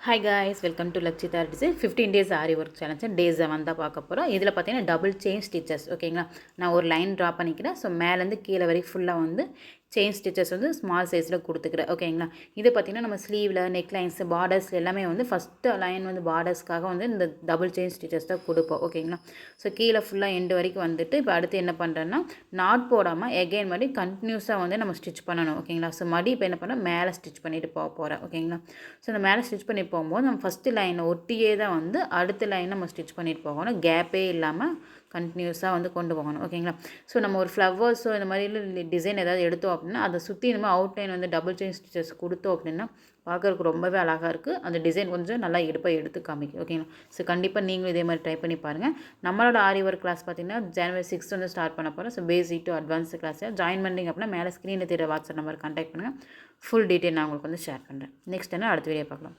Hi guys, welcome to Lakshitha design. 15 days aari work challenge days தான் பார்க்க போகிறோம். இதில் பார்த்தீங்கன்னா டபுள் செயின் ஸ்டிச்சஸ். ஓகேங்களா, நான் ஒரு லைன் ட்ரா பண்ணிக்கிறேன். ஸோ மேலேருந்து கீழே வரை ஃபுல்லாக வந்து செயின் ஸ்டிச்சஸ் வந்து ஸ்மால் சைஸில் கொடுத்துக்கிறேன். ஓகேங்களா, இது பார்த்திங்கன்னா நம்ம ஸ்லீவில் நெக் லைன்ஸ் பார்டர்ஸ் எல்லாமே வந்து ஃபஸ்ட்டு லைன் வந்து பார்டர்ஸ்க்காக வந்து இந்த டபுள் செயின் ஸ்டிச்சஸ் தான் கொடுப்போம். ஓகேங்களா, ஸோ கீழே ஃபுல்லாக எண்டு வரைக்கும் வந்துட்டு இப்போ அடுத்து என்ன பண்ணுறேன்னா நாட் போடாமல் எகைன் மாதிரி கண்டினியூஸாக வந்து நம்ம ஸ்டிச் பண்ணணும். ஓகேங்களா, ஸோ மடி இப்போ என்ன பண்ணால் மேலே ஸ்டிச் பண்ணிவிட்டு போகிறேன். ஓகேங்களா, ஸோ இந்த மேலே ஸ்டிச் பண்ணி போகும்போது நம்ம ஃபஸ்ட்டு லைனை ஒட்டியே தான் வந்து அடுத்த லைன் நம்ம ஸ்டிச் பண்ணிட்டு போகணும். கேப்பே இல்லாமல் கண்டினியூஸாக வந்து கொண்டு போகணும். ஓகேங்களா, ஸோ நம்ம ஒரு ஃப்ளவர்ஸோ இந்த மாதிரி டிசைன் ஏதாவது எடுத்தோம் அப்படின்னா அதை சுற்றி நம்ம அவுட்லைன் வந்து டபுள் செயின் ஸ்டிச்சஸ் கொடுத்தோம் அப்படின்னா பார்க்குறதுக்கு ரொம்பவே அழகாக இருக்குது. அந்த டிசைன் கொஞ்சம் நல்லா எடுத்து காமிக்கும். ஓகேங்களா, ஸோ கண்டிப்பாக நீங்களும் இதே மாதிரி ட்ரை பண்ணி பாருங்கள். நம்மளோட ஆரி ஒர்க் கிளாஸ் பார்த்திங்கன்னா January 6 வந்து ஸ்டார்ட் பண்ண போகிறோம். So basic to advance class join பண்ணிங்க அப்படின்னா மேலே ஸ்க்ரீனில் தெரிய வாட்ஸ்அப் நம்பர் கான்டாக்ட் பண்ணுங்கள். ஃபுல் டீட்டெயில் நான் உங்களுக்கு வந்து ஷேர் பண்ணுறேன். நெக்ஸ்ட் என்ன அடுத்த வீடியோ பார்க்கலாம்.